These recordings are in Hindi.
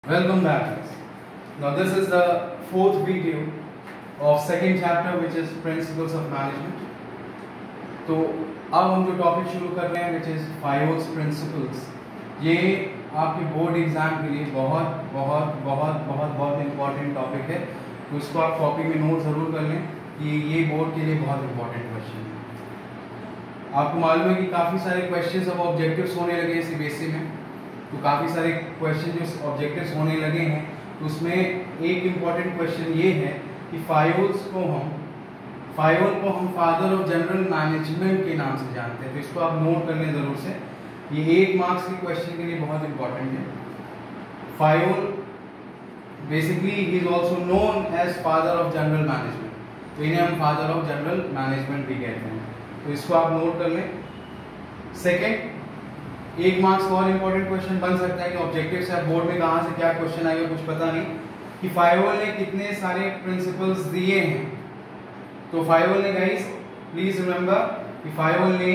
Welcome back. Now this is the fourth video of second chapter which is Principles of Management. तो अब हम जो टॉपिक शुरू कर रहे हैं which is FIOS Principles. ये आपके बोर्ड एग्जाम के लिए बहुत इम्पोर्टेंट टॉपिक है, तो इसको आप कॉपी में नोट ज़रूर कर लें कि ये बोर्ड के लिए बहुत इम्पोर्टेंट क्वेश्चन है। आपको मालूम है कि काफ़ी सारे क्वेश्चंस अब ऑब्जेक्टिव्स होने लगे हैं सीबीएसई में, तो काफ़ी सारे क्वेश्चन जो ऑब्जेक्टिव्स होने लगे हैं, तो उसमें एक इम्पॉर्टेंट क्वेश्चन ये है कि फायोल को हम फादर ऑफ जनरल मैनेजमेंट के नाम से जानते हैं, तो इसको आप नोट कर लें ज़रूर से। ये 1 मार्क्स के क्वेश्चन के लिए बहुत इंपॉर्टेंट है। Fayol basically he is also known as father of general management, तो इन्हें हम फादर ऑफ जनरल मैनेजमेंट भी कहते हैं, तो इसको आप नोट कर लें। सेकेंड, 1 मार्क्स का और इम्पोर्टेंट क्वेश्चन बन सकता है कि ऑब्जेक्टिव से आप बोर्ड में कहाँ से क्या क्वेश्चन आएगा कुछ पता नहीं, कि फायोल ने कितने सारे प्रिंसिपल्स दिए हैं। तो फायोल ने गाइस प्लीज रिमेंबर कि फायोल ने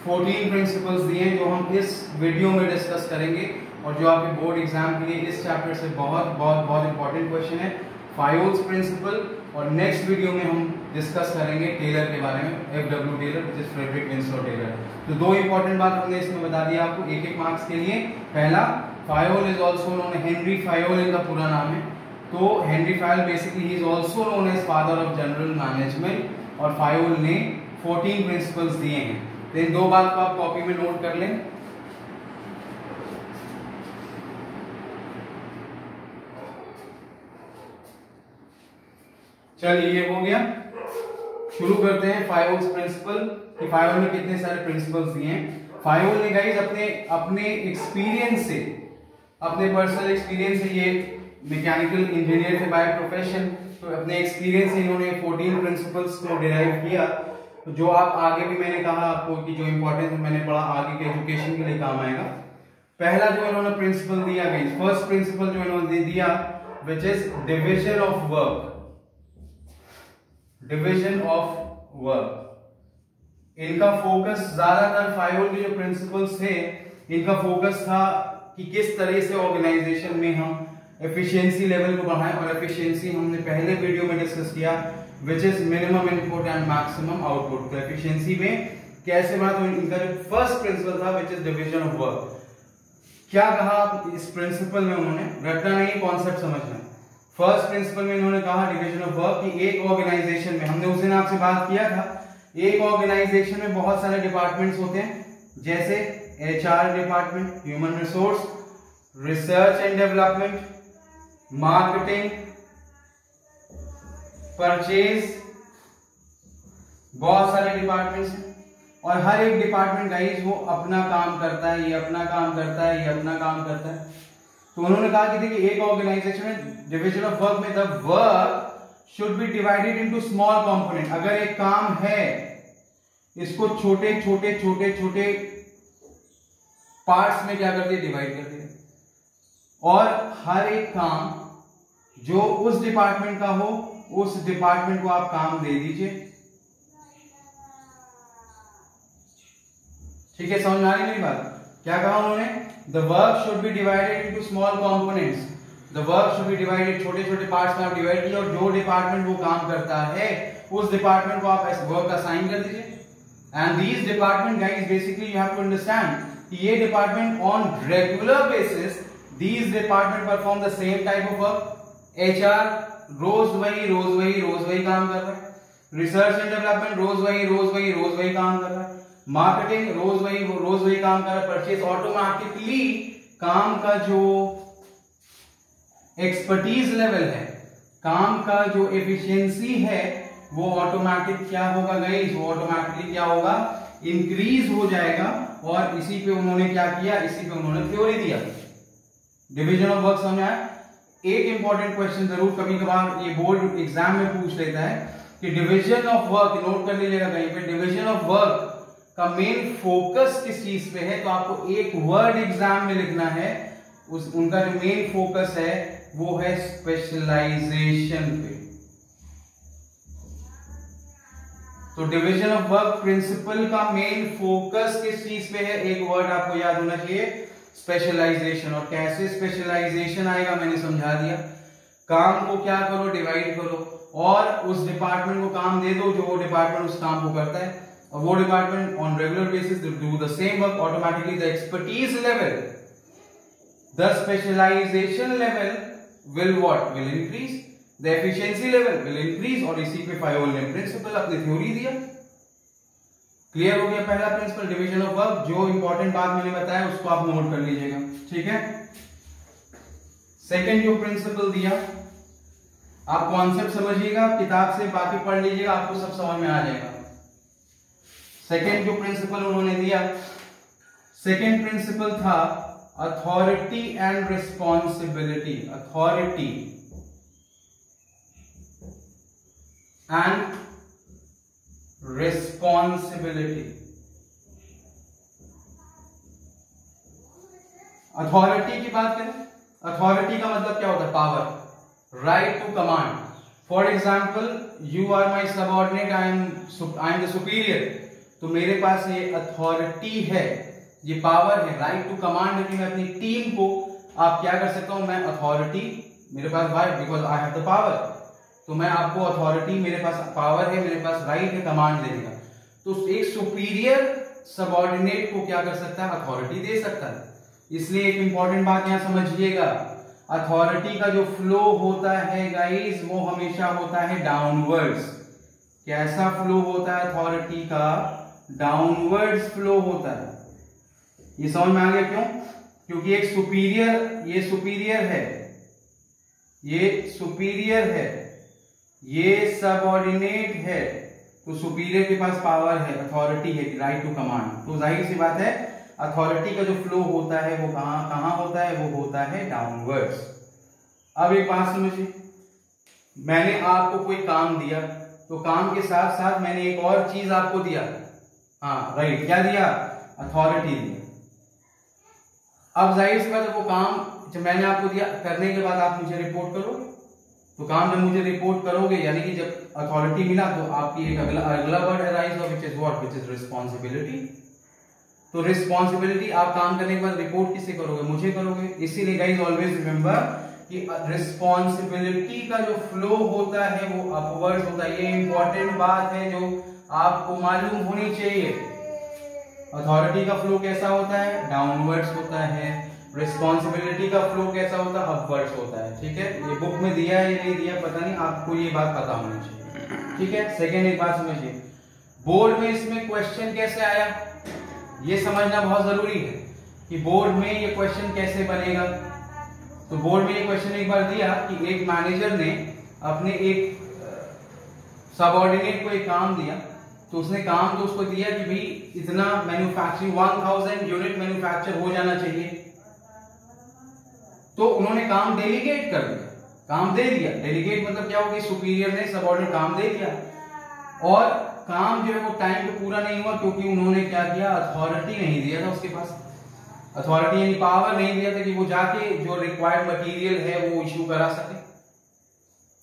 14 प्रिंसिपल्स दिए हैं जो हम इस वीडियो में डिस्कस करेंगे, और जो आपके बोर्ड एग्जाम के लिए इस चैप्टर से बहुत इंपॉर्टेंट क्वेश्चन है फायोल्स प्रिंसिपल। और नेक्स्ट वीडियो में हम डिस्कस करेंगे टेलर के बारे में, FW Taylor which is Frederick Winslow Taylor. तो 2 इंपॉर्टेंट बात हमने इसमें बता दिया आपको 1-1 मार्क्स के लिए। पहला, Fayol is also known, Henri Fayol इनका पूरा नाम है, तो Henri Fayol basically he is also known as father of general management, और फायोल ने 14 प्रिंसिपल्स दिए हैं। तो इन 2 बात को आप कॉपी में नोट कर लें। चलिए ये हो गया, शुरू करते हैं फायोल्स प्रिंसिपल कि फायोल ने कितने सारे प्रिंसिपल्स दिए हैं। फायोल ने गाइस अपने एक्सपीरियंस से, अपने पर्सनल एक्सपीरियंस से, ये मैकेनिकल इंजीनियर थे बाय प्रोफेशन, तो अपने एक्सपीरियंस से इन्होंने 14 प्रिंसिपल्स को डिराइव किया, तो जो आप आगे भी मैंने कहा आपको कि जो इंपॉर्टेंस मैंने पढ़ा आगे के एजुकेशन के लिए काम आएगा। पहला जो इन्होंने प्रिंसिपल दिया गाइस, फर्स्ट प्रिंसिपल जो इन्होंने दिया which is division of work. Division of work, इनका फोकस ज्यादातर फायोल के जो प्रिंसिपल्स थे, इनका फोकस था कि किस तरह से ऑर्गेनाइजेशन में हम एफिशिएंसी लेवल को बढ़ाएं, और एफिशिएंसी हमने पहले वीडियो में डिस्कस किया which is minimum input and maximum output. तो एफिशिएंसी में कैसे बढ़ा, तो इनका जो फर्स्ट प्रिंसिपल था which is division of work. क्या कहा इस प्रिंसिपल में, उन्होंने रटना नहीं, कॉन्सेप्ट समझना। फर्स्ट प्रिंसिपल में इन्होंने कहा डिवीजन ऑफ वर्क कि एक ऑर्गेनाइजेशन में, हमने उस दिन आपसे बात किया था, एक ऑर्गेनाइजेशन में बहुत सारे डिपार्टमेंट्स होते हैं, जैसे HR department, human resource, research and development, marketing, purchase, बहुत सारे डिपार्टमेंट्स हैं, और हर एक डिपार्टमेंट गाइस वो अपना काम करता है, ये अपना काम करता है, ये अपना काम करता है। तो उन्होंने कहा कि देखिए एक ऑर्गेनाइजेशन में डिवीजन ऑफ वर्क में the work should be divided into small component. अगर एक काम है, इसको छोटे छोटे पार्ट्स में क्या कर दिए, डिवाइड कर दिए, और हर एक काम जो उस डिपार्टमेंट का हो, उस डिपार्टमेंट को आप काम दे दीजिए। ठीक है, समझ में आ रही मेरी बात? क्या कहा उन्होंने, The work should be divided into small components. The work should be divided, छोटे छोटे पार्ट्स में आप डिवाइड कीजिए, और जो डिपार्टमेंट वो काम करता है उस डिपार्टमेंट को आप वर्क असाइन कर दीजिए। And these department guys basically you have to understand कि ये department on regular basis these department perform the same type of work. HR रोज वही काम कर रहा है, रिसर्च एंड डेवलपमेंट रोज वही काम कर रहा है, मार्केटिंग रोज वही काम कर रहा है, परचेज ऑटोमेटिकली काम का जो एक्सपर्टीज लेवल है, काम का जो एफिशिएंसी है, वो ऑटोमेटिक क्या होगा गाइस, वो ऑटोमेटिकली क्या होगा, इंक्रीज हो जाएगा। और इसी पे उन्होंने क्या किया, इसी पे उन्होंने थ्योरी दिया। डिवीजन ऑफ वर्क समझ आया? एक इंपॉर्टेंट क्वेश्चन जरूर कभी कभार ये बोर्ड एग्जाम में पूछ लेता है कि डिवीजन ऑफ वर्क, नोट कर लीजिएगा कहीं पे, डिवीजन ऑफ वर्क का मेन फोकस किस चीज पे है, तो आपको एक वर्ड एग्जाम में लिखना है, उनका जो मेन फोकस है वो है स्पेशलाइजेशन पे। तो डिवीजन ऑफ वर्क प्रिंसिपल का मेन फोकस किस चीज पे है, एक वर्ड आपको याद होना चाहिए, स्पेशलाइजेशन। और कैसे स्पेशलाइजेशन आएगा मैंने समझा दिया। काम को क्या करो, डिवाइड करो और उस डिपार्टमेंट को काम दे दो जो वो डिपार्टमेंट उस काम को करता है, और वो department on regular basis do the same work. Automatically the expertise level, the specialisation level will what, will increase, the efficiency level will increase. और इसी पे फायोल ने प्रिंसिपल अपनी थ्योरी दिया। क्लियर हो गया पहला प्रिंसिपल, डिवीजन ऑफ वर्क। जो इंपॉर्टेंट बात मैंने बताया उसको आप नोट कर लीजिएगा, ठीक है। सेकंड जो प्रिंसिपल दिया, आप कॉन्सेप्ट समझिएगा, किताब से बाकी पढ़ लीजिएगा, आपको सब समझ में आ जाएगा। सेकंड जो प्रिंसिपल उन्होंने दिया, सेकंड प्रिंसिपल था authority and responsibility. Authority and responsibility. Authority की बात करें, अथॉरिटी का मतलब क्या होता है, power, right to command. For example, you are my subordinate, I am the superior, तो मेरे पास ये अथॉरिटी है, ये पावर है, राइट टू कमांड है कि मैं अपनी टीम को आप क्या कर सकता हूं, मैं अथॉरिटी, मेरे पास why, because I have the power, तो मैं आपको अथॉरिटी, मेरे पास पावर है, मेरे पास राइट है कमांड देने का। तो एक सुपीरियर सबऑर्डिनेट को क्या कर सकता है, अथॉरिटी दे सकता है। इसलिए एक इंपॉर्टेंट बात यहां समझिएगा, अथॉरिटी का जो फ्लो होता है गाइस वो हमेशा होता है डाउनवर्ड्स। कैसा फ्लो होता है अथॉरिटी का, डाउनवर्ड्स फ्लो होता है। ये समझ में आ गया क्यों, क्योंकि एक सुपीरियर, ये सुपीरियर है, ये सुपीरियर है, ये सबऑर्डिनेट है, तो सुपीरियर के पास पावर है, अथॉरिटी है, राइट टू कमांड। तो जाहिर सी बात है अथॉरिटी का जो फ्लो होता है वो कहां होता है, वो होता है डाउनवर्ड्स। अब एक बात समझिए, मैंने आपको कोई काम दिया, तो काम के साथ साथ मैंने एक और चीज आपको दिया, हाँ राइट, क्या दिया, अथॉरिटी दिया। अब जाहिर सी बात है वो काम जब मैंने आपको दिया, करने के बाद आप मुझे रिपोर्ट करोगे, तो काम जब मुझे रिपोर्ट करोगे, यानी कि जब अथॉरिटी मिला तो आपकी एक अगला वर्ड अराइज हुआ, which is what, which is responsibility. तो रिस्पॉन्सिबिलिटी, आप काम करने के बाद रिपोर्ट किसे करोगे, मुझे करोगे। इसीलिए गाइस ऑलवेज रिमेंबर कि रिस्पॉन्सिबिलिटी का जो फ्लो होता है वो अपवर्ड्स होता है। ये इंपॉर्टेंट बात है जो आपको मालूम होनी चाहिए। अथॉरिटी का फ्लो कैसा होता है, डाउनवर्ड्स होता है। रिस्पॉन्सिबिलिटी का फ्लो कैसा होता है, अपवर्ड्स होता है। ठीक है, ये बुक में दिया है या नहीं दिया पता नहीं, आपको ये बात पता होनी चाहिए। ठीक है, सेकेंड एक बात समझिए, बोर्ड में इसमें क्वेश्चन कैसे आया ये समझना बहुत जरूरी है कि बोर्ड में ये क्वेश्चन कैसे बनेगा। तो बोर्ड में ये क्वेश्चन एक बार दिया कि एक मैनेजर ने अपने एक सबऑर्डिनेट को एक काम दिया, तो उसने काम तो उसको दिया कि भाई इतना मैन्युफैक्चरिंग 1000 यूनिट मैन्युफैक्चर हो जाना चाहिए। तो उन्होंने काम डेलीगेट कर दिया, काम दे दिया। डेलीगेट मतलब क्या हो गया, सुपीरियर ने सबऑर्डिनेट काम दे दिया, और काम जो है वो टाइम पे पूरा नहीं हुआ क्योंकि उन्होंने क्या किया, अथॉरिटी नहीं दिया था उसके पास, अथॉरिटी यानी पावर नहीं दिया था कि वो जाके जो रिक्वायर्ड मटेरियल है वो इश्यू करा सके।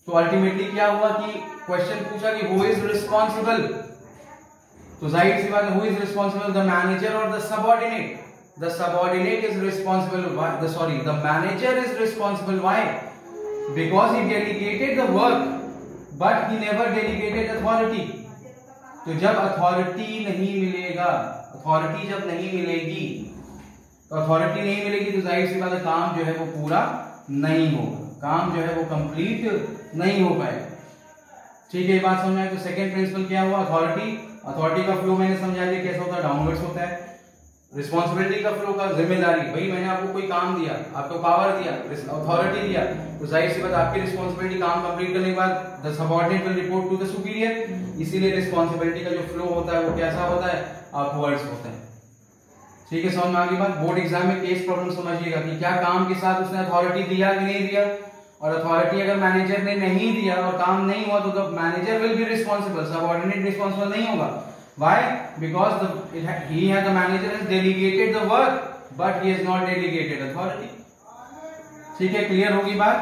तो अल्टीमेटली क्या हुआ कि क्वेश्चन पूछा कि हु इज रिस्पॉन्सिबल, तो जाहिर सी बात है who is responsible, the manager और the subordinate. The subordinate is responsible, the manager is responsible. Why? Because he delegated the work but he never delegated authority. तो जब अथॉरिटी नहीं मिलेगा, अथॉरिटी जब नहीं मिलेगी, तो अथॉरिटी नहीं मिलेगी तो जाहिर सी बात है काम जो है वो पूरा नहीं होगा, काम जो है वो कंप्लीट नहीं हो पाएगा। ठीक है, ये बात समझ में आई। तो सेकंड प्रिंसिपल क्या हुआ, अथॉरिटी। अथॉरिटी का फ्लो मैंने समझा दिया कैसा होता है, डाउनवर्ड्स होता है। रिस्पॉन्सिबिलिटी का फ्लो का जिम्मेदारी, भाई मैंने आपको कोई काम दिया, आपको पावर दिया, अथॉरिटी दिया, तो जाहिर सी बात आपकी रिस्पॉन्सिबिलिटी काम कंप्लीट करने के बाद the subordinate will report to the superior. इसीलिए रिस्पॉन्सिबिलिटी का जो फ्लो होता है वो कैसा होता है, अपवर्ड्स होता है। ठीक है, समझ में आ गई बात। बोर्ड एग्जाम में केस प्रॉब्लम समझिएगा कि क्या काम के साथ उसने अथॉरिटी दिया कि नहीं दिया, और अथॉरिटी अगर मैनेजर ने नहीं दिया और काम नहीं हुआ तो the manager will be responsible, subordinate responsible नहीं होगा। Why? Because the manager has delegated the work, but he has not delegated authority. ठीक है, क्लियर होगी बात।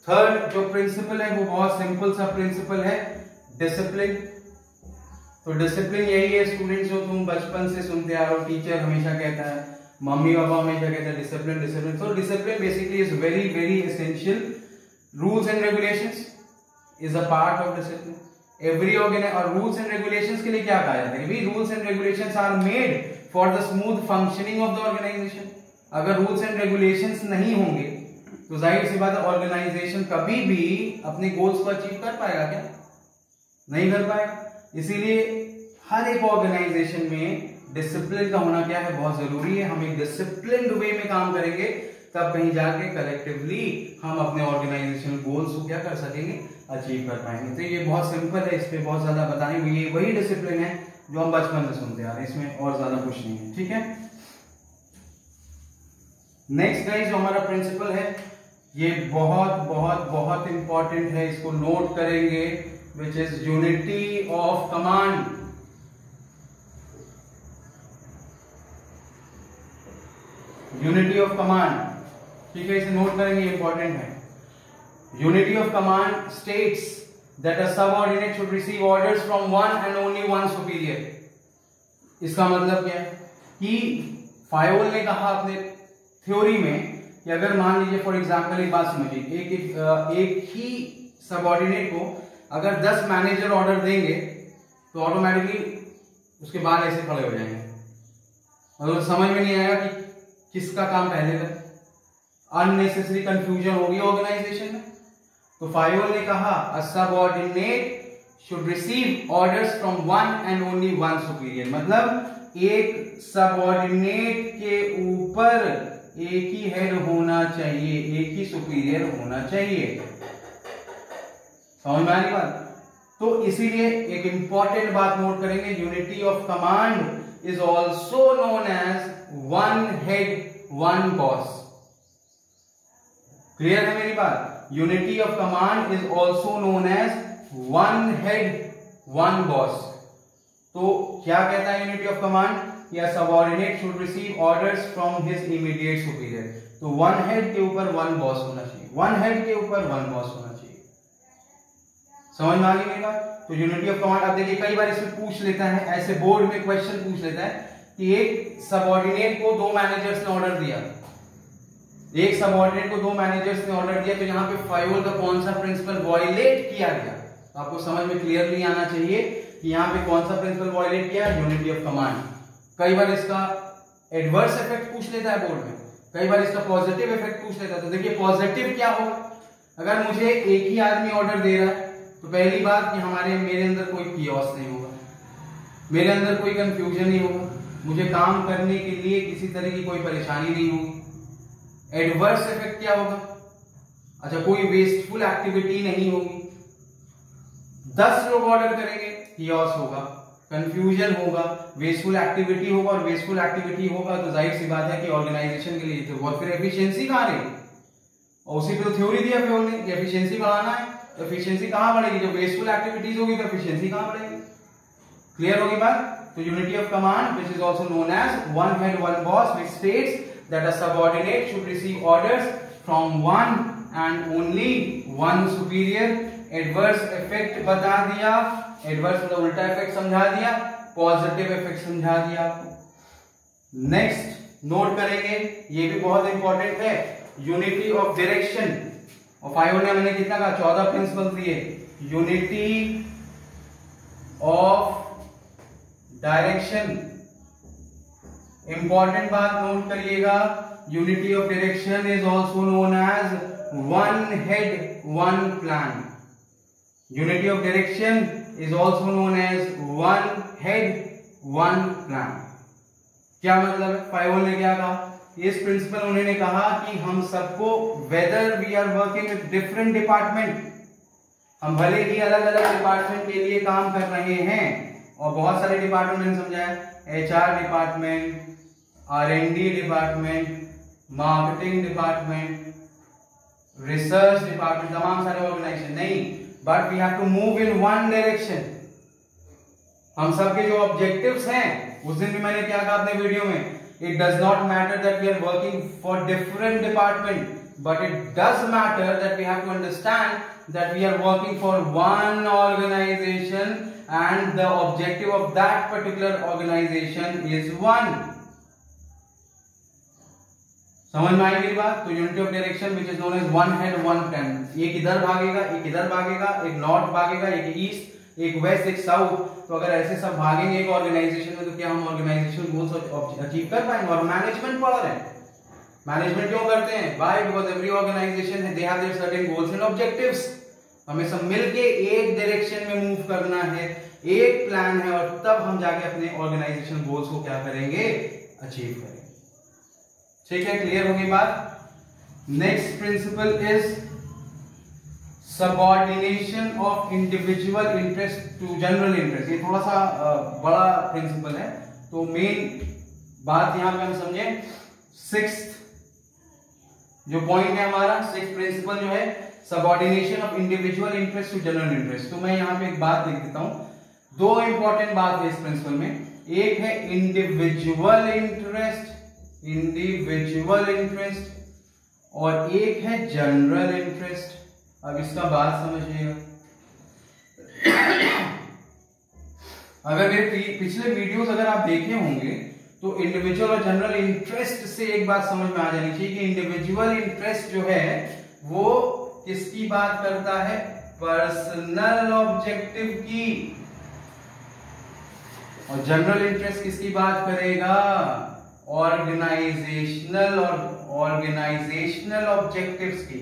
थर्ड जो प्रिंसिपल है वो बहुत सिंपल सा प्रिंसिपल है, डिसिप्लिन। तो डिसिप्लिन यही है स्टूडेंट्स, जो तुम बचपन से सुनते आ रहे हो, टीचर हमेशा कहता है, मम्मी पापा हमेशा कहते हैं डिसिप्लिन डिसिप्लिन। तो discipline basically is very very essential. Rules and regulations is a part of discipline. Every और रूल्स एंड रेगुलेशंस के लिए क्या कहा जाता है, rules and regulations are made for the smooth functioning of the organisation. अगर रूल्स एंड रेगुलेशंस नहीं होंगे तो जाहिर सी बात है ऑर्गेनाइजेशन कभी भी अपने गोल्स को अचीव कर पाएगा क्या? नहीं कर पाएगा। इसीलिए हर एक ऑर्गेनाइजेशन में डिसिप्लिन का होना क्या है, बहुत जरूरी है। हम एक डिसिप्लिन्ड वे में काम करेंगे तब कहीं जाके कलेक्टिवली हम अपने ऑर्गेनाइजेशनल गोल्स को क्या कर सकेंगे, अचीव कर पाएंगे। तो ये बहुत सिंपल है, इस पे बहुत ज्यादा बताने, ये वही डिसिप्लिन है जो हम बचपन से सुनते आ रहे हैं, इसमें और ज्यादा कुछ नहीं है। ठीक है, नेक्स्ट गाइस जो हमारा प्रिंसिपल है ये बहुत बहुत बहुत इंपॉर्टेंट है, इसको नोट करेंगे, which is unity of command. Unity of command, ठीक है, इसे नोट करेंगे, इंपॉर्टेंट है। Unity of command states that a subordinate should receive orders from one and only one superior. इसका मतलब क्या है कि फायोल ने कहा अपने थ्योरी में कि अगर मान लीजिए फॉर एग्जांपल, एक बात समझिए, एक ही सबऑर्डिनेट को अगर 10 मैनेजर ऑर्डर देंगे तो ऑटोमेटिकली उसके बाल ऐसे खड़े हो जाएंगे, मतलब समझ में नहीं आएगा कि किसका काम पहले करें, अननेसेसरी कंफ्यूजन होगी ऑर्गेनाइजेशन में। तो फायोल ने कहा a subordinate should receive orders from one and only one superior, मतलब एक सबऑर्डिनेट के ऊपर एक ही हेड होना चाहिए, एक ही सुपीरियर होना चाहिए। समझ में आ रही बात? तो इसीलिए एक इंपॉर्टेंट बात नोट करेंगे, unity of command is also known as one head one boss. Clear है मेरी बात? Unity of command is also known as one head one boss. तो क्या कहता है यूनिटी ऑफ कमांड? या subordinate should receive orders from his immediate superior. तो वन हेड के ऊपर वन बॉस होना चाहिए, वन हेड के ऊपर वन बॉस होना चाहिए। समझ में आ गई मेरी बात? तो यूनिटी ऑफ कमांड, आप देखिए कई बार इसमें पूछ लेता है, ऐसे बोर्ड में क्वेश्चन पूछ लेता है कि एक सबऑर्डिनेट को 2 मैनेजर्स ने ऑर्डर दिया, एक सबऑर्डिनेट को 2 मैनेजर्स ने ऑर्डर दिया, तो यहाँ पे फायोल का कौन सा प्रिंसिपल वॉयलेट किया गया? तो आपको समझ में क्लियरली आना चाहिए कि यहाँ पे कौन सा प्रिंसिपल वॉयलेट किया, यूनिटी ऑफ कमांड। कई बार इसका एडवर्स इफेक्ट पूछ लेता है बोर्ड में, कई बार इसका पॉजिटिव इफेक्ट पूछ लेता है। तो देखिए पॉजिटिव क्या होगा, अगर मुझे एक ही आदमी ऑर्डर दे रहा है तो पहली बात कि मेरे अंदर कोई कियोस नहीं होगा, मेरे अंदर कोई कंफ्यूजन नहीं होगा, मुझे काम करने के लिए किसी तरह की कोई परेशानी नहीं होगी। एडवर्स इफेक्ट क्या होगा? अच्छा, कोई वेस्टफुल एक्टिविटी नहीं होगी। 10 लोग ऑर्डर करेंगे, कियोस होगा, कंफ्यूजन होगा, वेस्टफुल एक्टिविटी होगा, और वेस्टफुल एक्टिविटी होगा तो जाहिर सी बात है कि ऑर्गेनाइजेशन के लिए तो बहुत, फिर एफिशिएंसी कहां रहेगी? और उसी पे तो थ्योरी दिया फिर ने, एफिशिएंसी बढ़ाना है, तो एफिशिएंसी कहां बढ़ेगी? जब वेस्टफुल एक्टिविटीज होगी तो एफिशिएंसी कहां बढ़ेगी? क्लियर होगी बात? तो unity of command which is also known as one head one boss, which states that a subordinate should receive orders from one and only one superior. Adverse effect बता दिया, एडवर्स मतलब उल्टा इफेक्ट समझा दिया, पॉजिटिव इफेक्ट समझा दिया आपको। नेक्स्ट नोट करेंगे, ये भी बहुत इंपॉर्टेंट है, यूनिटी ऑफ डायरेक्शन। और फायोल ने मैंने कितना कहा, 14 प्रिंसिपल दिए। यूनिटी ऑफ डायरेक्शन, इंपॉर्टेंट बात नोट करिएगा, unity of direction is also known as one head one plan. Unity of direction is also known as one head one plan. क्या मतलब है? फायोल ने क्या कहा, इस प्रिंसिपल उन्होंने कहा कि हम सबको, whether we are working with different department, हम भले ही अलग अलग डिपार्टमेंट के लिए काम कर रहे हैं, और बहुत सारे डिपार्टमेंट मैंने समझाया, HR department, R&D department, marketing department, research department, तमाम सारे ऑर्गेनाइजेशन नहीं, but we have to move in one direction. हम सबके जो ऑब्जेक्टिव्स हैं, उस दिन भी मैंने क्या कहा अपने वीडियो में, it does not matter that we are working for different department, but it does matter that we have to understand that we are working for one organization and the objective of that particular organization is one. समझ में आई मेरी बात? तो unity of direction which is known as one head one plan, एक इधर भागेगा, एक इधर भागेगा, एक नॉर्थ भागेगा, एक ईस्ट, एक वेस्ट, एक साउथ। तो अगर ऐसे सब भागेंगे एक ऑर्गेनाइजेशन में तो क्या हम ऑर्गेनाइजेशन गोल्स अचीव कर पाएंगे? और मैनेजमेंट पढ़ रहे हैं, मैनेजमेंट क्यों करते हैं? By because every organisation they have their certain goals and objectives. हमें सब मिलके एक डायरेक्शन में मूव करना है, एक प्लान है, और तब हम जाके अपने ऑर्गेनाइजेशन गोल्स को क्या करेंगे? अचीव करेंगे। ठीक है, क्लियर होगी बात? Next principle is subordination of individual interest to general interest. ये थोड़ा सा बड़ा प्रिंसिपल है, तो मेन बात यहां पे हम समझे। सिक्स्थ जो पॉइंट है हमारा, सिक्स्थ प्रिंसिपल जो है subordination of individual interest to general interest. तो मैं यहां पे एक बात लिख देता हूं। दो इंपॉर्टेंट बात है इस प्रिंसिपल में, एक है इंडिविजुअल इंटरेस्ट, इंडिविजुअल इंटरेस्ट, और एक है जनरल इंटरेस्ट। अब इसका बात समझिएगा। अगर मेरे पिछले वीडियोस अगर आप देखे होंगे तो इंडिविजुअल और जनरल इंटरेस्ट से एक बात समझ में आ जानी चाहिए कि इंडिविजुअल इंटरेस्ट जो है वो किसकी बात करता है? पर्सनल ऑब्जेक्टिव की। और जनरल इंटरेस्ट किसकी बात करेगा? ऑर्गेनाइजेशनल और ऑर्गेनाइजेशनल ऑब्जेक्टिव्स की।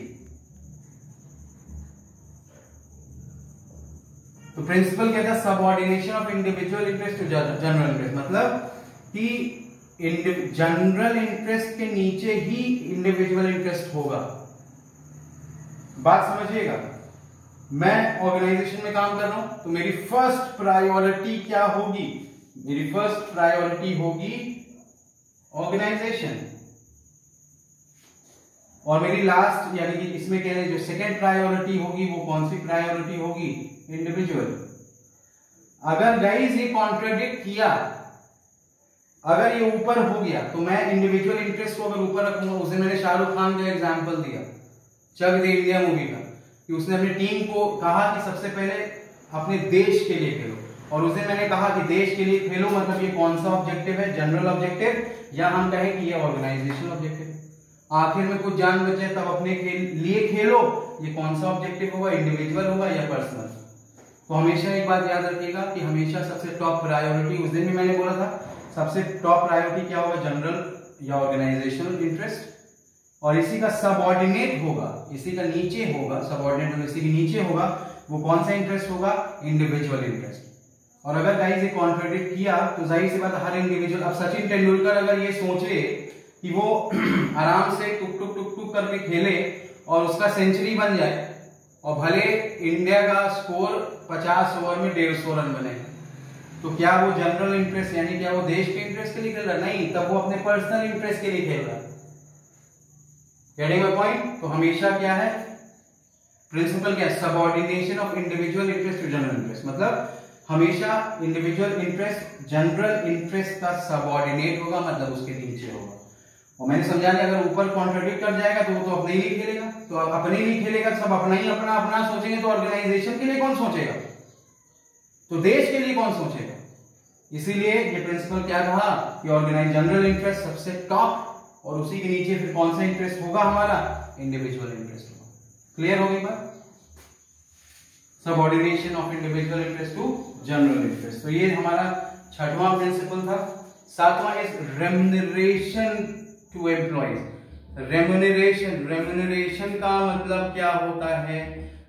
तो प्रिंसिपल कहता है subordination of individual interest to general interest, मतलब कि जनरल इंटरेस्ट के नीचे ही इंडिविजुअल इंटरेस्ट होगा। बात समझिएगा। मैं ऑर्गेनाइजेशन में काम कर रहा हूं तो मेरी फर्स्ट प्रायोरिटी क्या होगी? मेरी फर्स्ट प्रायोरिटी होगी ऑर्गेनाइजेशन, और मेरी लास्ट यानी कि इसमें कह रहे जो सेकेंड प्रायोरिटी होगी वो कौन सी प्रायोरिटी होगी? इंडिविजुअल। अगर गाइस ये कॉन्ट्रडिक्ट किया, अगर ये ऊपर हो गया तो मैं इंडिविजुअल इंटरेस्ट को अगर ऊपर रखूंगा, उसे मैंने शाहरुख खान का एग्जांपल दिया चक दे इंडिया मूवी का, कि उसने अपनी टीम को कहा कि सबसे पहले अपने देश के लिए खेलो, और उसे मैंने कहा कि देश के लिए खेलो मतलब ये कौन सा ऑब्जेक्टिव है? जनरल ऑब्जेक्टिव, या हम कहें कि ये ऑर्गेनाइजेशनल ऑब्जेक्टिव। आखिर में कुछ जान बचे तब अपने लिए खेलो, ये कौन सा ऑब्जेक्टिव होगा? इंडिविजुअल होगा या पर्सनल? तो हमेशा एक बात याद रखिएगा कि हमेशा सबसे टॉप प्रायोरिटी, उस दिन भी मैंने बोला था, सबसे टॉप प्रायोरिटी क्या होगा? जनरल या ऑर्गेनाइजेशनल इंटरेस्ट, और इसी का सबऑर्डिनेट होगा, इसी का नीचे होगा, सबऑर्डिनेट और इसी के नीचे होगा, वो कौन सा इंटरेस्ट होगा? Individual interest. और अगर गाइस ये कॉन्ट्रडिक्ट किया तो जाहिर सी बात हर इंडिविजुअल, अब सचिन तेंदुलकर अगर ये सोचे कि वो आराम से टुक टुक टुक टुक करके खेले और उसका सेंचुरी बन जाए, और भले इंडिया का स्कोर 50 ओवर में 150 रन बने, तो क्या वो जनरल इंटरेस्ट यानी क्या वो देश के इंटरेस्ट के लिए खेल रहा? नहीं, तब वो अपने पर्सनल इंटरेस्ट के लिए खेल रहा है। Getting my point? तो हमेशा क्या है प्रिंसिपल? क्या है? Subordination of individual interest to general interest, मतलब हमेशा इंडिविजुअल इंटरेस्ट जनरल इंटरेस्ट का सबऑर्डिनेट होगा, मतलब उसके नीचे होगा। और मैंने समझा लिया, अगर ऊपर कॉन्ट्रडिक्ट कर जाएगा तो वो तो अपने ही नहीं खेलेगा, तो अब अपने ही नहीं खेलेगा, सब अपना ही अपना अपना सोचेंगे, तो ऑर्गेनाइजेशन के लिए कौन सोचेगा? तो देश के लिए कौन सोचेगा? इसीलिए ये प्रिंसिपल क्या कहा कि ऑर्गेनाइज जनरल इंटरेस्ट सबसे टॉप, और उसी के नीचे फिर कौन सा इंटरेस्ट होगा हमारा? इंडिविजुअल इंटरेस्ट होगा। क्लियर हो गई बात? Subordination of individual interest to general interest. तो ये हमारा छठवां प्रिंसिपल था। सातवां is remuneration to employees. Remuneration, remuneration का मतलब क्या होता है?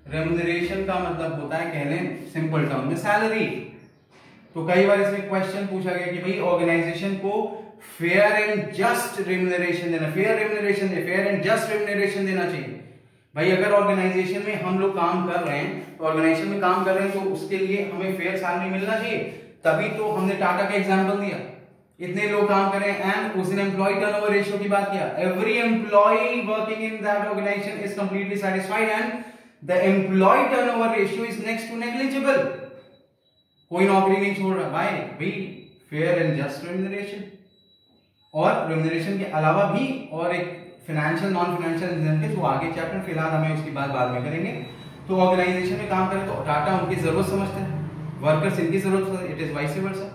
रेम्यूनरेशन का मतलब होता है, कह लें सिंपल टर्म में, सैलरी। तो कई बार इसमें क्वेश्चन पूछा गया कि भाई ऑर्गेनाइजेशन को फेयर एंड जस्ट रेम्यूनरेशन देना, fair remuneration they, fair and just remuneration देना चाहिए। भाई अगर ऑर्गेनाइजेशन में हम लोग काम कर रहे हैं, तो ऑर्गेनाइजेशन में काम कर रहे हैं तो उसके लिए हमें फेयर सैलरी मिलना चाहिए, तभी तो हमने टाटा का एग्जांपल दिया, इतने लोग काम कर रहे हैं, एंड उसने एम्प्लॉय टर्नओवर रेशियो की बात किया, every employee working in that organisation is completely satisfied and the employee turnover ratio is next to negligible. कोई नौकरी नहीं छोड़ रहा भाई, फेयर एंड जस्ट रेम्यूनरेशन। और रेम्यूनरेशन के अलावा भी और एक फाइनेंशियल नॉन फाइनेंशियल रीजन के, जो आगे चैप्टर फिलहाल हमें उसकी बात बाद में करेंगे। तो ऑर्गेनाइजेशन में काम करें तो टाटा उनकी जरूरत समझते हैं, वर्कर्स इनकी जरूरत, it is vice versa.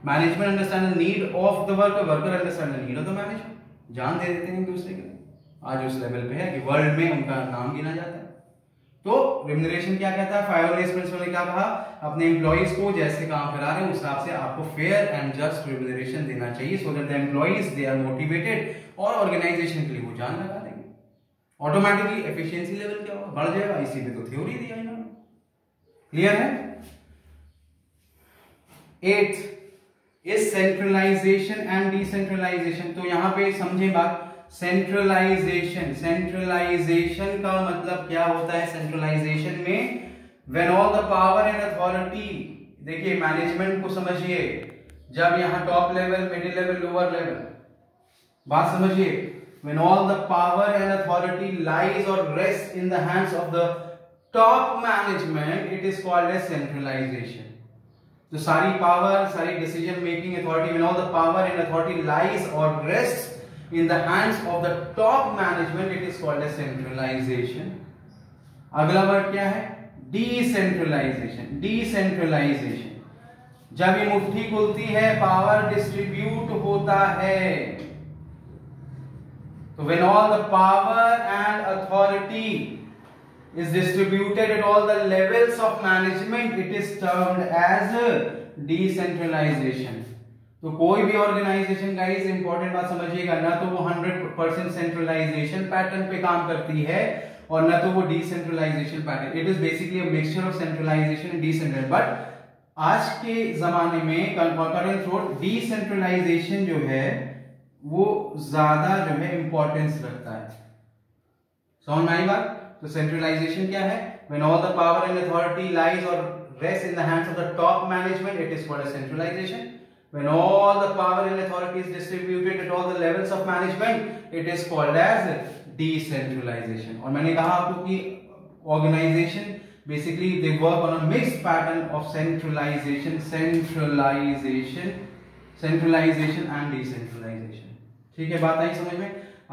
Management understand the need of the worker, worker understand the need of the management. जान दे देते हैं एक दूसरे के, आज उस लेवल पे है कि वर्ल्ड में उनका नाम गिना जाता है। तो रिम्यूनरेशन क्या कहता है, फाइव प्रिंसिपल ने क्या कहा, अपने एम्प्लॉइज को जैसे काम करा रहे हैं उस हिसाब से आपको फेयर एंड जस्ट रिम्यूनरेशन देना चाहिए, so that the employees they are motivated, और ऑर्गेनाइजेशन के लिए वो जान लगा देंगे, ऑटोमेटिकली एफिशिएंसी लेवल क्या होगा, बढ़ जाएगा। इसी पे तो थ्योरी दिया इन्होंने, क्लियर है। 8th is centralization and decentralization. तो यहां पे समझे बात, सेंट्रलाइजेशन, सेंट्रलाइजेशन का मतलब क्या होता है, सेंट्रलाइजेशन में when all the power and authority, देखिए मैनेजमेंट को समझिए, जब यहां top level, middle level, lower level, बात समझिए, when all the power and authority lies और rest in the hands of the top management, it is called as centralisation. तो सारी पावर, सारी decision making authority, when all the power and authority lies और rest in the hands of the top management, it is called as centralization. अगला वर्ड क्या है, decentralization. decentralization जब ये मुट्ठी खुलती है, पावर डिस्ट्रीब्यूट होता है, तो when all the power and authority is distributed at all the levels of management, it is termed as decentralization. तो कोई भी ऑर्गेनाइजेशन का इस इंपॉर्टेंट बात समझिएगा, ना तो वो 100% सेंट्रलाइजेशन पैटर्न पे काम करती है और ना तो वो decentralisation pattern. It is basically a mixture of centralisation and decentral. But आज के जमाने में कंकरेंट थ्रू डिसेंट्रलाइजेशन जो है वो ज्यादा जो है इंपॉर्टेंस रखता है। समझ में आई बात? तो सेंट्रलाइजेशन क्या है, when all the power and authority lies और rest in the hands of the top management, it is called as centralisation. When all the power and authority is distributed at all the levels of management, it is called as decentralization. और मैंने कहा आपको कि organization basically they work on a mixed pattern of centralization and decentralization. ठीक है, बात आई समझ में?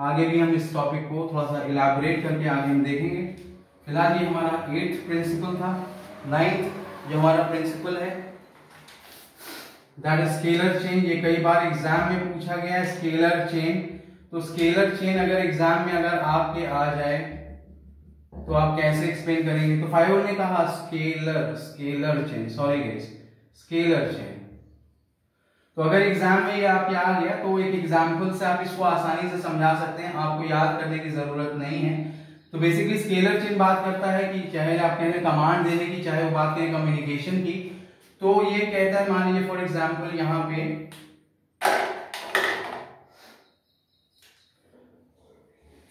आगे भी हम इस टॉपिक को थोड़ा सा इलैबोरेट करके आगे हम देखेंगे। फिलहाल ये हमारा 8th प्रिंसिपल था। 9th जो हमारा प्रिंसिपल है दैट इज स्केलर चेन। ये कई बार एग्जाम में पूछा गया है, स्केलर चेन। तो स्केलर चेन अगर एग्जाम में अगर आपके आ जाए तो आप कैसे एक्सप्लेन करेंगे? तो फाइव ने कहा scalar chain, sorry guys, scalar chain. तो अगर एग्जाम में ये आपके आ गया तो एक एग्जाम्पल से आप इसको आसानी से समझा सकते हैं, आपको याद करने की जरूरत नहीं है। तो बेसिकली स्केलर चेन बात करता है कि चाहे आप कहें कमांड देने की, चाहे वो बात करें कम्युनिकेशन की। तो ये कहता है, मान लीजिए फॉर एग्जांपल यहां पे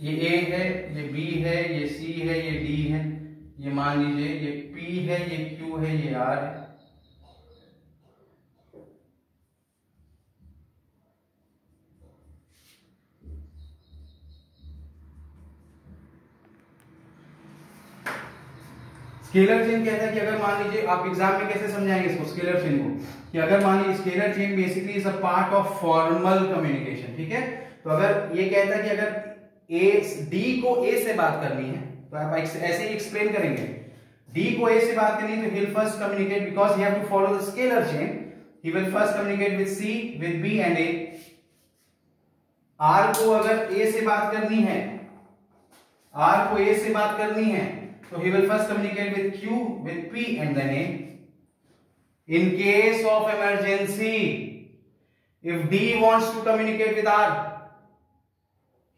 ये ए है, ये बी है, ये सी है, ये डी है, ये मान लीजिए ये पी है, ये क्यू है, ये आर है। स्केलर चेन कहता है कि अगर मान लीजिए आप एग्जाम में कैसे समझाएंगे इसको, स्केलर चेन को, कि अगर मान लीजिए scalar chain basically is a part of formal communication. ठीक है, तो अगर ये कहता है कि अगर डी को ए से बात करनी है तो आप ऐसे ही एक्सप्लेन करेंगे। डी को ए से बात करनी है तो he will first communicate, because he have to follow the scalar chain, he will first communicate with C, with B and A. R को अगर ए से बात करनी है, आर को ए से बात करनी है so he will first communicate with Q, with P and then A. In case of emergency, if D wants to communicate with R,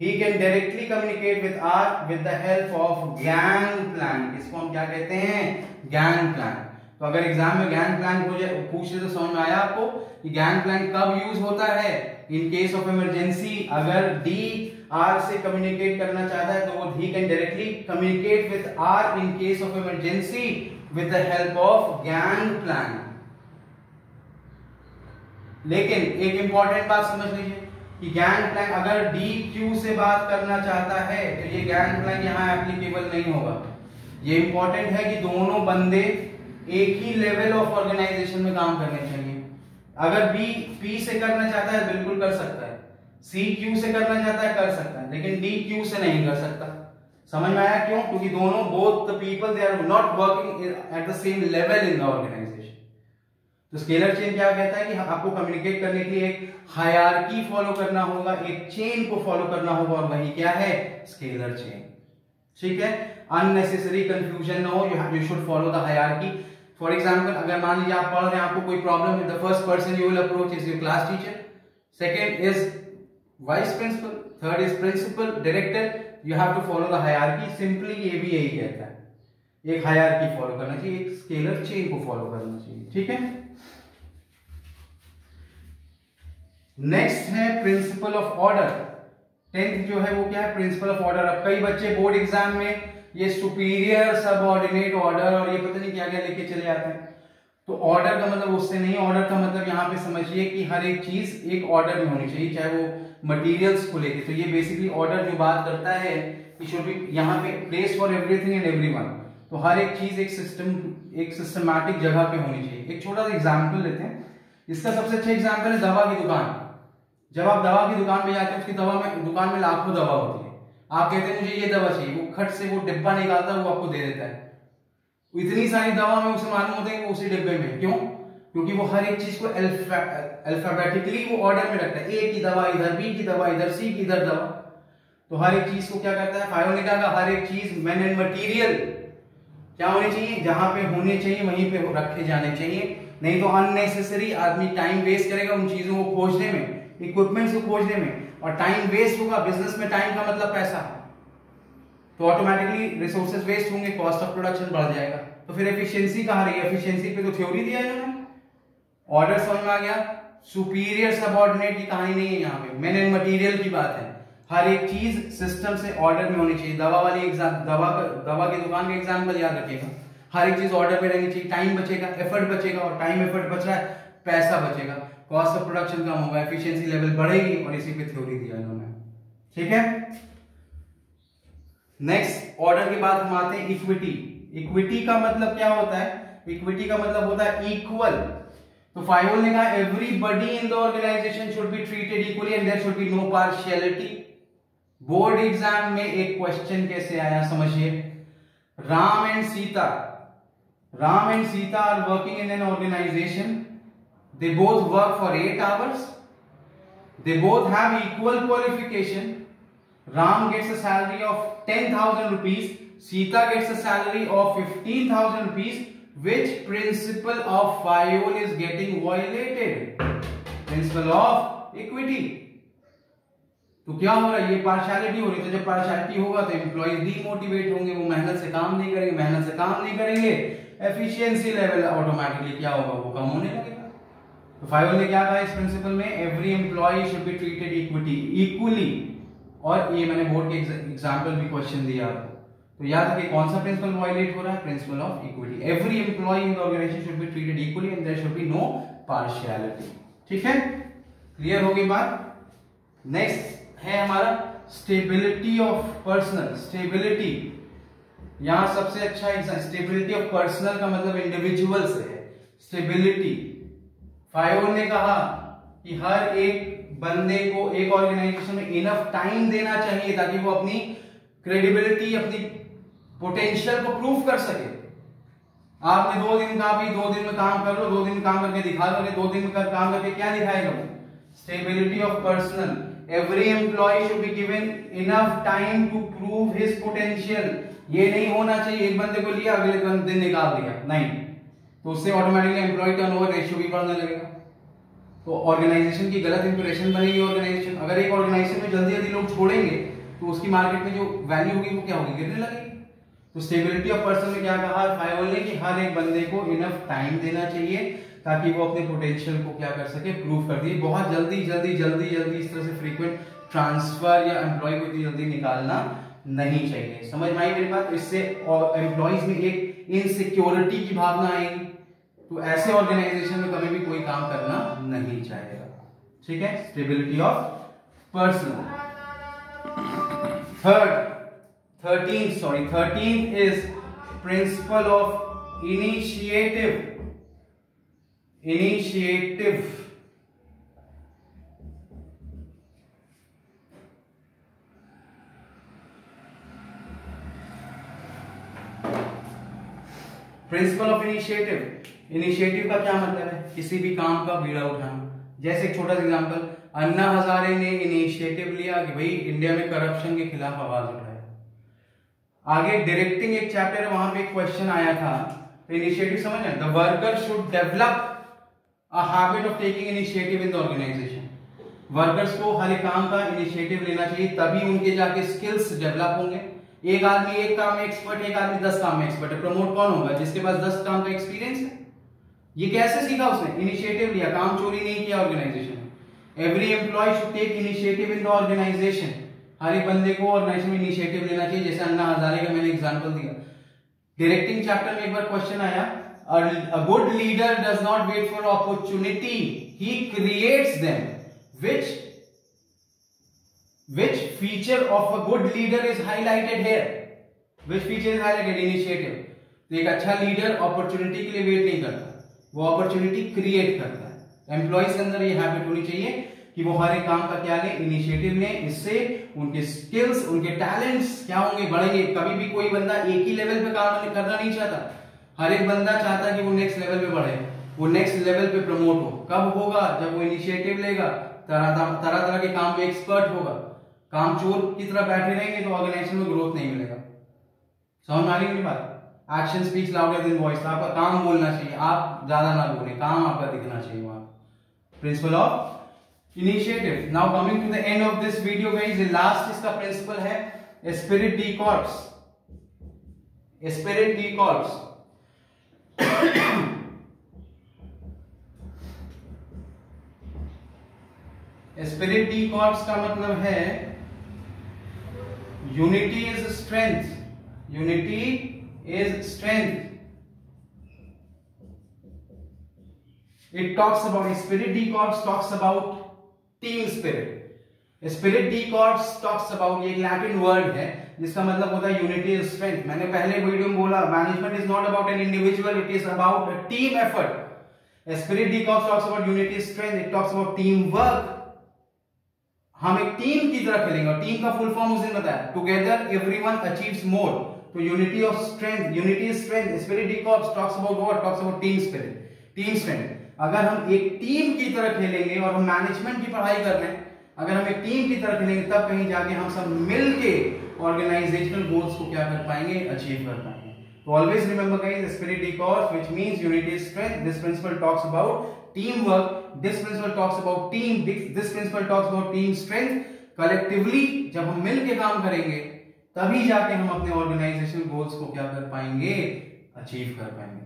he can directly communicate with R with the help of gang plan. इसको हम क्या कहते हैं? gang plan. तो अगर एग्जाम में gang plan पूछ ले तो समझ में आया आपको कि gang plan कब यूज होता है? In case of emergency, अगर D R से कम्युनिकेट करना चाहता है तो वो he can directly communicate with R in case of emergency with the help of gang plan. लेकिन एक इंपॉर्टेंट बात समझ लीजिए कि gang plan अगर D Q से बात करना चाहता है तो ये gang plan यहाँ एप्लीकेबल नहीं होगा। ये इंपॉर्टेंट है कि दोनों बंदे एक ही लेवल ऑफ ऑर्गेनाइजेशन में काम करने चाहिए। अगर B P से करना चाहता है बिल्कुल कर सकता है, सी क्यू से करना चाहता है कर सकता है, लेकिन डी क्यू से नहीं कर सकता। समझ में आया क्यों? क्योंकि दोनों both the people they are not working at the same level in the organisation. तो स्केलर चेन क्या कहता है कि आपको कम्युनिकेट करने के लिए एक हायरार्की फॉलो करना होगा, एक चेन को फॉलो करना होगा, और वही क्या है? Scalar chain. ठीक है, अननेसेसरी कंफ्यूजन ना हो, you should follow the hierarchy. For example, अगर मान लीजिए आप पढ़ रहे हैं, आपको कोई प्रॉब्लम है, the first person you will approach is your class teacher, second is vice principal, third is principal, director. You have to follow the hierarchy. Simply ये भी यही कहता है, एक हायरार्की फॉलो करना चाहिए, एक स्केलर चेन को फॉलो करना चाहिए। ठीक है, नेक्स्ट है प्रिंसिपल ऑफ ऑर्डर। 10th जो है वो क्या है? Principle of order. अब कई बच्चे बोर्ड एग्जाम में ये सुपीरियर, सबऑर्डिनेट ऑर्डर और ये पता नहीं क्या क्या लेके चले आते हैं। तो ऑर्डर का मतलब उससे नहीं, ऑर्डर का मतलब यहाँ पे समझिए कि हर एक चीज एक ऑर्डर में होनी चाहिए, चाहे वो मटेरियल्स को लेके। तो ये बेसिकली ऑर्डर जो बात करता है कि शुड बी यहाँ पे place for everything and everyone. तो हर एक चीज एक सिस्टमैटिक जगह पे होनी चाहिए। एक छोटा सा एग्जाम्पल लेते हैं, इसका सबसे अच्छा एग्जाम्पल है दवा की दुकान। जब आप दवा की दुकान पे जाते हैं, उसकी दुकान में लाखों दवा होती है, आप कहते हैं मुझे ये दवा चाहिए, वो खट से वो डिब्बा निकालता है, वो आपको दे देता है। इतनी सारी दवा में उसे मालूम होता है कि वो उसी डिब्बे में। क्यों? क्योंकि वो हर एक चीज को अल्फाबेटिकली वो ऑर्डर में रखता है, ए की दवा इधर, बी की दवा इधर, सी की इधर दवा। तो हर एक चीज को क्या करता है? फायो ने कहा हर एक चीज मैन एंड मटीरियल क्या होनी चाहिए? जहां पे होने चाहिए वहीं पे रखे जाने चाहिए, नहीं तो अननेसेसरी आदमी टाइम वेस्ट करेगा उन चीजों को खोजने में, इक्विपमेंट्स को खोजने में, और टाइम वेस्ट होगा। बिजनेस में टाइम का मतलब पैसा, तो ऑटोमेटिकली रिसोर्सेज वेस्ट होंगे, कॉस्ट ऑफ प्रोडक्शन बढ़ जाएगा। तो फिर एफिशिएंसी कहां रही? एफिशिएंसी पे तो थ्योरी दिया है इन्होंने, ऑर्डर समझ में आ गया। सुपीरियर सबऑर्डिनेट की कहानी नहीं है यहाँ पे, मैन एंड मटेरियल की बात है। हर एक चीज सिस्टम से ऑर्डर में होनी चाहिए। दवा वाली दवा की दुकान का एग्जाम्पल याद रखिएगा, हर एक चीज ऑर्डर में रहनी चाहिए। टाइम बचेगा, एफर्ट बचेगा, और टाइम एफर्ट बच रहा है, पैसा बचेगा, कॉस्ट ऑफ प्रोडक्शन कम होगा, एफिशिएंसी लेवल बढ़ेगी, और इसी पे थ्योरी दिया इन्होंने। ठीक है, नेक्स्ट ऑर्डर के बाद हम आते हैं इक्विटी। इक्विटी का मतलब क्या होता है? इक्विटी का मतलब होता है इक्वल। तो फायोल ने कहा everybody in the organisation should be treated equally and there should be no partiality. Board exam में एक क्वेश्चन कैसे आया समझिए, Ram and Sita are working in an organisation, they both work for 8 hours, they both have equal qualification. Ram gets a salary of 10,000 rupees, Sita gets a salary of 15,000 rupees. Which principle of FIOL is getting violated? Principle of equity. तो क्या हो रहा है? ये पार्शियलिटी हो रही है। तो जब पार्शियलिटी होगा तो एम्प्लॉइज डीमोटिवेट होंगे, वो मेहनत से काम नहीं करेंगे, एफिशिएंसी लेवल ऑटोमेटिकली क्या होगा? वो कम होने लगेगा। तो फायोल ने क्या कहा इस प्रिंसिपल में? Every employee should be treated equally. और ये मैंने बोर्ड के एग्जांपल भी क्वेश्चन दिया आपको, तो याद रखिए कौन सा प्रिंसिपल वायलेट हो रहा है? Principle of equity. Every employee in the organisation should be treated equally and there should be no partiality. ठीक है, क्लियर हो गई बात। नेक्स्ट है हमारा स्टेबिलिटी ऑफ पर्सनल। स्टेबिलिटी यहां सबसे अच्छा स्टेबिलिटी ऑफ पर्सनल का मतलब इंडिविजुअल से है। स्टेबिलिटी फायोल ने कहा कि हर एक बंदे को एक ऑर्गेनाइजेशन में इनफ टाइम देना चाहिए ताकि वो अपनी क्रेडिबिलिटी, अपनी पोटेंशियल को प्रूव कर सके। आपने 2 दिन कहा भाई 2 दिन में काम कर लो, 2 दिन काम करके दिखा दो, 2 दिन में काम करके क्या दिखाएगा वो? Stability of personnel. Every employee should be given enough time to prove his potential. ये नहीं होना चाहिए एक बंदे को लिया अगले दिन निकाल दिया, नहीं, तो उससे ऑटोमेटिकली एम्प्लॉय टर्नओवर रेशियो भी बढ़ने लगेगा। तो ऑर्गेनाइजेशन की गलत इंप्रेशन बनेगी ऑर्गेनाइजेशन। अगर एक ऑर्गेनाइजेशन में जल्दी जल्दी लोग छोड़ेंगे तो उसकी मार्केट में जो वैल्यू होगी वो क्या होगी? गिरने लगेगी। तो स्टेबिलिटी ऑफ पर्सन में क्या कहा फायोल ने कि हर एक बंदे को इनफ टाइम देना चाहिए ताकि वो अपने पोटेंशियल को क्या कर सके? प्रूव कर दिए। बहुत जल्दी इस तरह से फ्रीक्वेंट ट्रांसफर या एम्प्लॉय को इतनी जल्दी निकालना नहीं चाहिए। समझ में आई मेरी बात? इससे एम्प्लॉइज में एक इनसिक्योरिटी की भावना आएगी, तो ऐसे ऑर्गेनाइजेशन में कभी भी कोई काम करना नहीं चाहेगा। ठीक है, stability of personal. 13th is principle of initiative. Principal of initiative, initiative का क्या मतलब है? किसी भी काम का बीड़ा उठाना। जैसे एक छोटा सा एग्जांपल, अन्ना हजारे ने इनिशिएटिव लिया कि भाई इंडिया में करप्शन के खिलाफ आवाज उठाए। आगे डायरेक्टिंग एक चैप्टर है, वहां पे एक क्वेश्चन आया था, तो इनिशिएटिव समझ रहे हैं, the worker should develop a habit of taking initiative in the organisation. Workers को हर एक काम का इनिशिएटिव लेना चाहिए, तभी उनके जाके स्किल्स डेवलप होंगे। एक आदमी एक काम में एक्सपर्ट, एक आदमी 10 काम में एक्सपर्ट है, प्रमोट कौन होगा? जिसके पास 10 काम का एक्सपीरियंस है। ये कैसे सीखा उसने? इनिशिएटिव लिया, काम चोरी नहीं किया ऑर्गेनाइजेशन में। Every employee should take initiative in the organisation. हर एक बंदे को ऑर्गेनाइजेशन में इनिशिएटिव लेना चाहिए, जैसे अन्ना हजारे का मैंने एग्जांपल दिया। डायरेक्टिंग चैप्टर में एक बार क्वेश्चन आया, a good leader does not wait for opportunity, he creates them. Which feature of a good leader is highlighted here? Which feature is highlighted? Initiative. तो एक अच्छा लीडर अपॉर्चुनिटी के लिए वेट नहीं करता, वो अपॉर्चुनिटी क्रिएट करता है। एम्प्लॉइज के अंदर ये हैबिट होनी चाहिए कि वो हर एक काम का क्या ले, इनिशिएटिव ले। इससे उनके स्किल्स, उनके टैलेंट्स क्या होंगे, बढ़ेंगे। कभी भी कोई बंदा एक ही लेवल पे काम करना नहीं चाहता, हर एक बंदा चाहता है कि वो नेक्स्ट लेवल पे बढ़े, वो नेक्स्ट लेवल पे प्रमोट हो। कब होगा? जब वो इनिशिएटिव लेगा, तरह तरह के काम में एक्सपर्ट होगा। काम चोर की तरह बैठे रहेंगे तो ऑर्गेनाइजेशन में ग्रोथ नहीं मिलेगा। समझ में आ रही है मेरी बात? Action speaks louder than voice. आपका काम बोलना चाहिए, आप ज्यादा ना बोले, काम आपका दिखना चाहिए वहां। Principle of initiative. Now coming to the end of this video guys, last इसका प्रिंसिपल है esprit de corps. Esprit de corps esprit de corps का मतलब है unity is strength. Unity is strength. It talks about Spirit D Corps talks about team spirit. Spirit D Corps talks about, ये लैटिन वर्ड है जिसका मतलब होता है यूनिटी इज स्ट्रेंथ। मैंने पहले वीडियो में बोला, management is not about an individual, it is about a team effort. Spirit D Corps talks about unity is strength, it talks about team work। हम एक टीम की तरह खेलेंगे, और टीम का फुल फॉर्म उसने बताया, टुगेदर एवरीवन अचीव्स मोर। तो unity of strength, unity is strength. Spirit D Corps talks about what? Talks about team spirit, team strength. अगर हम एक टीम की तरह खेलेंगे, और हम मैनेजमेंट की पढ़ाई कर रहे हैं, अगर हम एक टीम की तरह खेलेंगे, तब कहीं जाके हम सब मिलके ऑर्गेनाइजेशनल गोल्स को क्या कर पाएंगे, अचीव कर पाएंगे। तो always remember guys, spirit D corps which means unity is strength. This principle talks about team work, this principle talks about team, this principle talks about team strength. Collectively जब हम मिलके काम करेंगे, तभी जाके हम अपने ऑर्गेनाइजेशनल गोल्स को क्या कर पाएंगे, अचीव कर पाएंगे।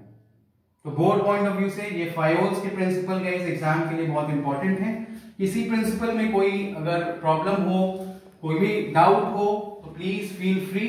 तो बोर्ड पॉइंट ऑफ व्यू से ये फायोल्स के प्रिंसिपल का इस एग्जाम के लिए बहुत इंपॉर्टेंट है। किसी प्रिंसिपल में कोई अगर प्रॉब्लम हो, कोई भी डाउट हो, तो प्लीज फील फ्री